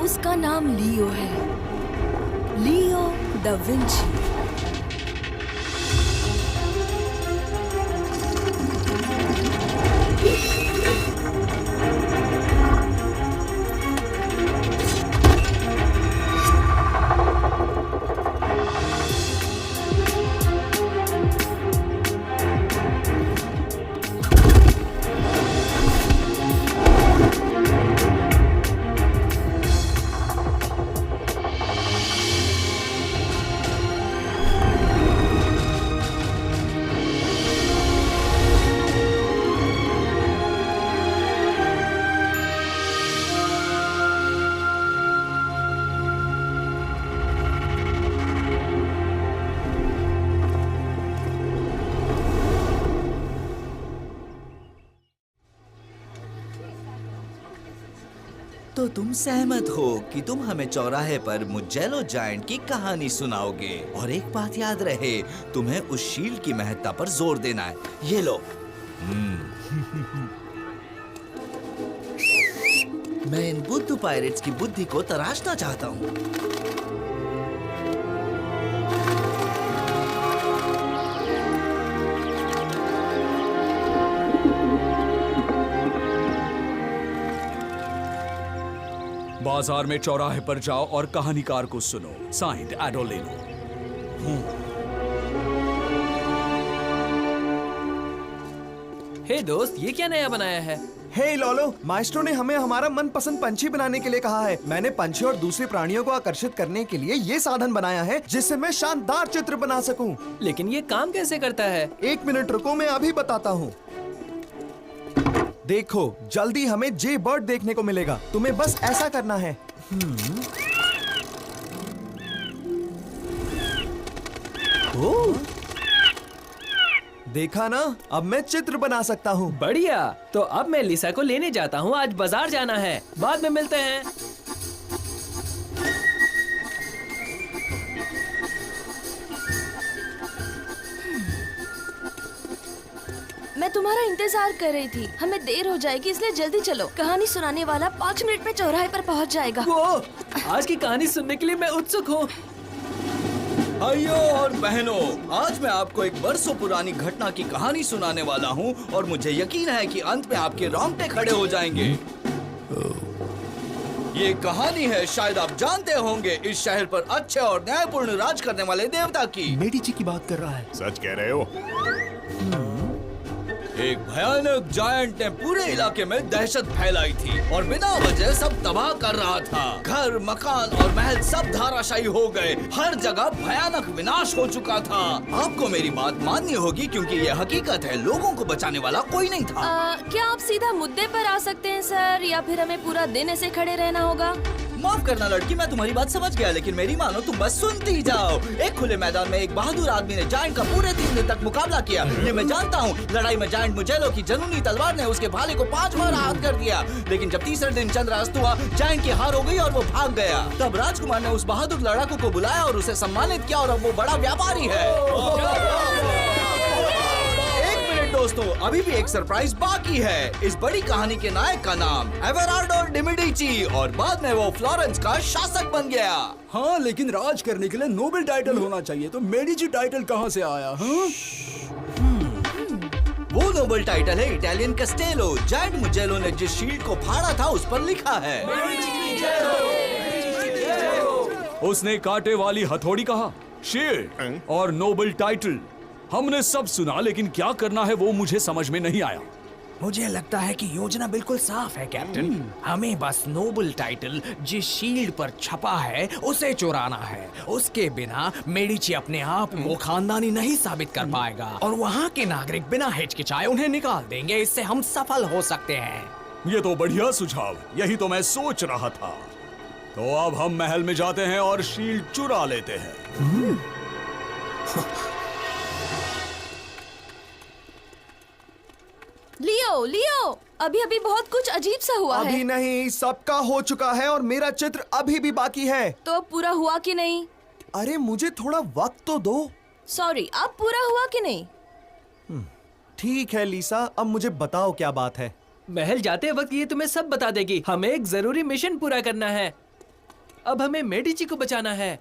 उसका नाम लियो है, लियो दा विंची। तो तुम सहमत हो कि तुम हमें चौराहे पर मुजेलो जायंट की कहानी सुनाओगे। और एक बात याद रहे, तुम्हें उस शील्ड की महत्ता पर जोर देना है। ये लो। मैं इन बुद्धू पायरेट्स की बुद्धि को तराशना चाहता हूँ। बाजार में चौराहे पर जाओ और कहानीकार को सुनो। साइंड एडोलिनो। हे दोस्त, ये क्या नया बनाया है? हे लोलो, माइस्ट्रो ने हमें हमारा मनपसंद पंछी बनाने के लिए कहा है। मैंने पंछी और दूसरे प्राणियों को आकर्षित करने के लिए ये साधन बनाया है जिससे मैं शानदार चित्र बना सकूं। लेकिन ये काम कैसे करता है? 1 मिनट रुको, मैं अभी बताता हूँ। देखो, जल्दी हमें जे बर्ड देखने को मिलेगा। तुम्हें बस ऐसा करना है। ओह, देखा ना, अब मैं चित्र बना सकता हूँ। बढ़िया। तो अब मैं लिसा को लेने जाता हूँ, आज बाजार जाना है। बाद में मिलते हैं। मैं तुम्हारा इंतजार कर रही थी। हमें देर हो जाएगी, इसलिए जल्दी चलो। कहानी सुनाने वाला 5 मिनट में चौराहे पर पहुंच जाएगा। वो आज की कहानी सुनने के लिए मैं उत्सुक हूँ। भाइयों और बहनों, आज मैं आपको एक बरसों पुरानी घटना की कहानी सुनाने वाला हूँ और मुझे यकीन है कि अंत में आपके रोंगटे खड़े हो जाएंगे। ये कहानी है, शायद आप जानते होंगे, इस शहर पर अच्छे और न्यायपूर्ण राज करने वाले देवता की। मेडिची की बात कर रहा है। सच कह रहे हो? एक भयानक जायंट ने पूरे इलाके में दहशत फैलाई थी और बिना वजह सब तबाह कर रहा था। घर, मकान और महल सब धाराशायी हो गए। हर जगह भयानक विनाश हो चुका था। आपको मेरी बात माननी होगी क्योंकि ये हकीकत है, लोगों को बचाने वाला कोई नहीं था। क्या आप सीधा मुद्दे पर आ सकते हैं सर, या फिर हमें पूरा दिन ऐसे खड़े रहना होगा? माफ करना लड़की, मैं तुम्हारी बात समझ गया, लेकिन मेरी मानो, तुम बस सुनती जाओ। एक खुले मैदान में एक बहादुर आदमी ने जायंट का पूरे 3 दिन तक मुकाबला किया। ये मैं जानता हूँ। लड़ाई में जायंट मुजेलो की जुनूनी तलवार ने उसके भाले को 5 बार आहत कर दिया। लेकिन जब तीसरे दिन चंद्र अस्त हुआ, जायंट की हार हो गई और वो भाग गया। तब राजकुमार ने उस बहादुर लड़ाकू को बुलाया और उसे सम्मानित किया और अब वो बड़ा व्यापारी है। दोस्तों, अभी भी एक सरप्राइज बाकी है। इस बड़ी कहानी के नायक का नाम एवरार्डो डी मेडिची और बाद में वो फ्लोरेंस का शासक बन गया। हाँ, लेकिन राज करने के लिए नोबेल टाइटल होना चाहिए, तो मेडिची टाइटल कहाँ से आया? वो नोबेल टाइटल है इटालियन कस्टेलो। जायंट मुजेलो ने जिस शील्ड को फाड़ा था उस पर लिखा है। उसने कांटे वाली हथौड़ी कहा, शील्ड और नोबेल टाइटल। हमने सब सुना, लेकिन क्या करना है वो मुझे समझ में नहीं आया। मुझे लगता है कि योजना बिल्कुल साफ है कैप्टन। हमें बस नोबल टाइटल जिस शील्ड पर छपा है उसे चुराना है। उसके बिना मेडिची अपने आप को खानदानी नहीं साबित कर पाएगा और वहाँ के नागरिक बिना हिचकिचाए उन्हें निकाल देंगे। इससे हम सफल हो सकते हैं। ये तो बढ़िया सुझाव, यही तो मैं सोच रहा था। तो अब हम महल में जाते हैं और शील्ड चुरा लेते हैं। लियो, लियो, अभी अभी बहुत कुछ अजीब सा हुआ है। अभी नहीं, सबका हो चुका है और मेरा चित्र अभी भी बाकी है। तो अब पूरा हुआ कि नहीं? अरे मुझे थोड़ा वक्त तो दो। सॉरी, अब पूरा हुआ कि नहीं? ठीक है लीसा, अब मुझे बताओ क्या बात है। महल जाते वक्त ये तुम्हें सब बता देगी। हमें एक जरूरी मिशन पूरा करना है। अब हमें मेडिची को बचाना है।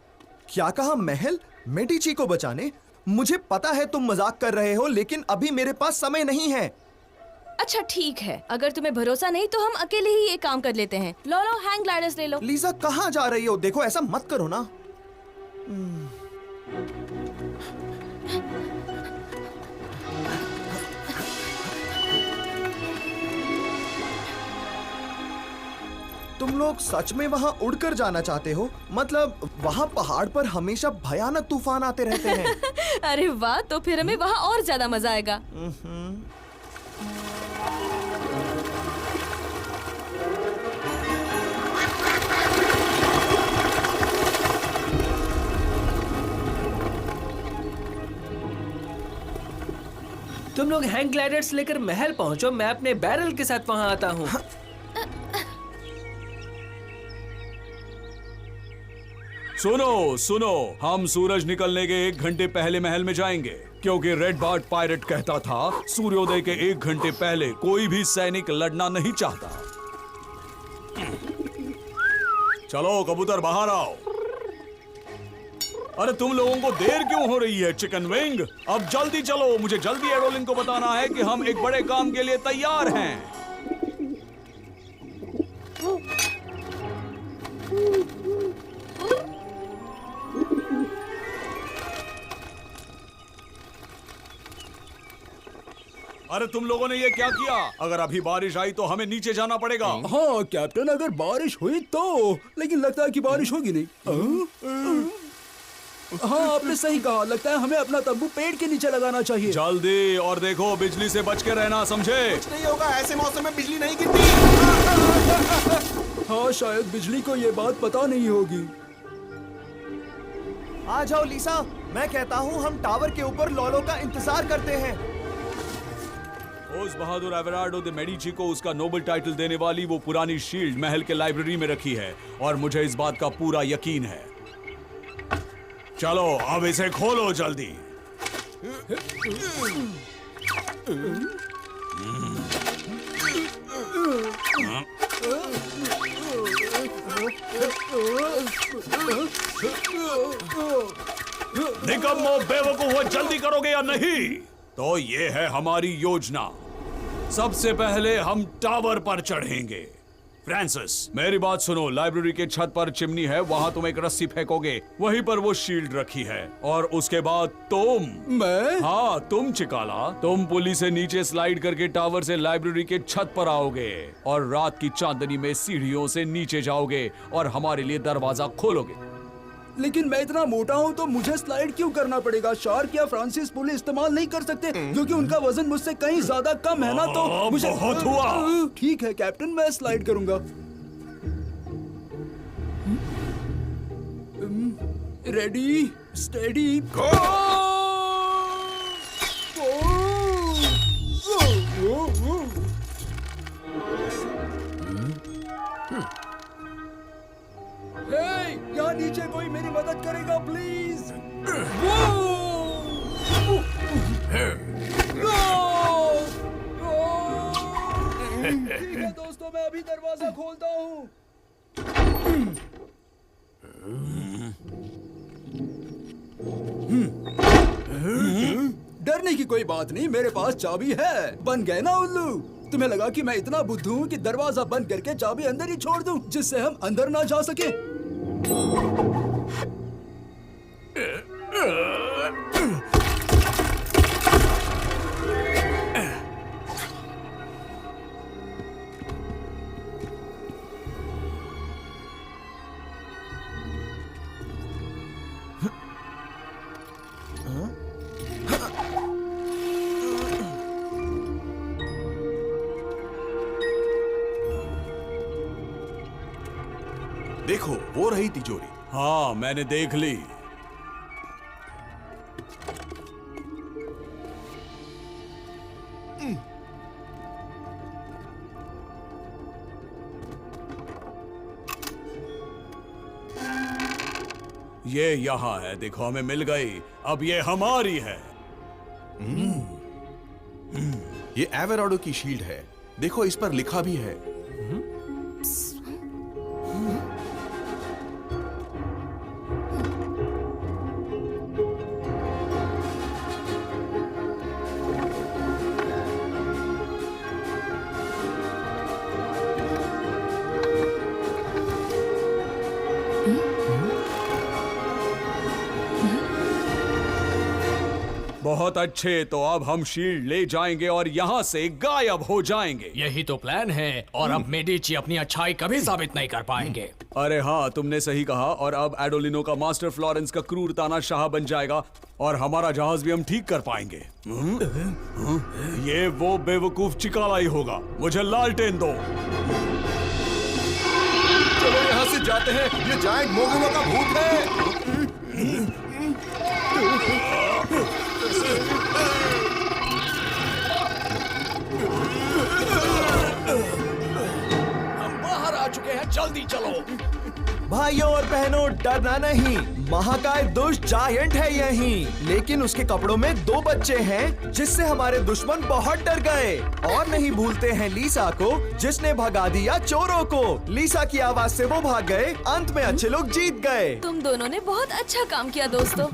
क्या कहा? महल मेडिची को बचाने? मुझे पता है तुम मजाक कर रहे हो, लेकिन अभी मेरे पास समय नहीं है। अच्छा ठीक है, अगर तुम्हें भरोसा नहीं तो हम अकेले ही ये काम कर लेते हैं। लो लो, हैंग ग्लाइडर्स ले लो। लीजा कहाँ जा रही हो? देखो ऐसा मत करो ना। तुम लोग सच में वहाँ उड़कर जाना चाहते हो? मतलब वहाँ पहाड़ पर हमेशा भयानक तूफान आते रहते हैं। अरे वाह, तो फिर हमें वहाँ और ज्यादा मजा आएगा। तुम लोग हैंग ग्लाइडर्स लेकर महल पहुंचो, मैं अपने बैरल के साथ वहां आता हूँ। सुनो सुनो, हम सूरज निकलने के 1 घंटे पहले महल में जाएंगे, क्योंकि रेड बार्ट पायरेट कहता था सूर्योदय के 1 घंटे पहले कोई भी सैनिक लड़ना नहीं चाहता। चलो कबूतर बाहर आओ। अरे तुम लोगों को देर क्यों हो रही है चिकन विंग? अब जल्दी चलो, मुझे जल्दी एरोलिन को बताना है कि हम एक बड़े काम के लिए तैयार हैं। अरे तुम लोगों ने ये क्या किया? अगर अभी बारिश आई तो हमें नीचे जाना पड़ेगा। हाँ कैप्टन, अगर बारिश हुई तो, लेकिन लगता है कि बारिश होगी नहीं। हाँ आपने सही कहा, लगता है हमें अपना तंबू पेड़ के नीचे लगाना चाहिए। जल्दी, और देखो बिजली से बच के रहना, समझे? कुछ नहीं होगा, ऐसे मौसम में बिजली नहीं गिरती। हाँ शायद बिजली को ये बात पता नहीं होगी। आ जाओ लीसा, मैं कहता हूँ हम टावर के ऊपर लॉलो का इंतजार करते हैं। उस बहादुर एवरार्डो दे मेडिची को उसका नोबल टाइटल देने वाली वो पुरानी शील्ड महल के लाइब्रेरी में रखी है, और मुझे इस बात का पूरा यकीन है। चलो अब इसे खोलो जल्दी। निकम्मो बेवकूफ, जल्दी करोगे या नहीं? तो ये है हमारी योजना। सबसे पहले हम टावर पर चढ़ेंगे। फ्रांसिस, मेरी बात सुनो, लाइब्रेरी के छत पर चिमनी है, वहाँ तुम एक रस्सी फेंकोगे, वहीं पर वो शील्ड रखी है, और उसके बाद तुम। मैं? हाँ तुम चिकाला, तुम पुली से नीचे स्लाइड करके टावर से लाइब्रेरी के छत पर आओगे, और रात की चांदनी में सीढ़ियों से नीचे जाओगे और हमारे लिए दरवाजा खोलोगे। लेकिन मैं इतना मोटा हूँ तो मुझे स्लाइड क्यों करना पड़ेगा? शार्क या फ्रांसिस पुली इस्तेमाल नहीं कर सकते, क्योंकि उनका वजन मुझसे कहीं ज्यादा कम है ना, तो मुझे बहुत हुआ। ठीक है कैप्टन, मैं स्लाइड करूंगा। रेडी, स्टेडी, गो! यहाँ नीचे कोई मेरी मदद करेगा प्लीज? ठीक है दोस्तों, मैं अभी दरवाजा खोलता हूँ। डरने की कोई बात नहीं, मेरे पास चाबी है। बन गए ना उल्लू? तुम्हें लगा कि मैं इतना बुद्धू हूँ कि दरवाजा बंद करके चाबी अंदर ही छोड़ दूं, जिससे हम अंदर ना जा सके? देखो वो रही तिजोरी। हाँ मैंने देख ली। ये यहाँ है, देखो हमें मिल गई, अब ये हमारी है। ये एवराडो की शील्ड है, देखो इस पर लिखा भी है। बहुत अच्छे, तो अब हम शील्ड ले जाएंगे और यहाँ से गायब हो जाएंगे। यही तो प्लान है और अब मेडिची अपनी अच्छाई कभी साबित नहीं कर पाएंगे। अरे हाँ, तुमने सही कहा। और अब एडोलिनो का मास्टर फ्लोरेंस का क्रूर तानाशाह बन जाएगा और हमारा जहाज भी हम ठीक कर पाएंगे। ये वो बेवकूफ चिकाला ही होगा। मुझे लालटेन दो। चलो यहाँ से जाते हैं, ये जायंट मोगलों का भूत है। हम बाहर आ चुके हैं, जल्दी चलो। भाइयों और बहनों, डरना नहीं। महाकाय दुष्ट जायंट है यहीं, लेकिन उसके कपड़ों में 2 बच्चे हैं जिससे हमारे दुश्मन बहुत डर गए। और नहीं भूलते हैं लीसा को, जिसने भगा दिया चोरों को। लीसा की आवाज से वो भाग गए। अंत में अच्छे लोग जीत गए। तुम दोनों ने बहुत अच्छा काम किया दोस्तों।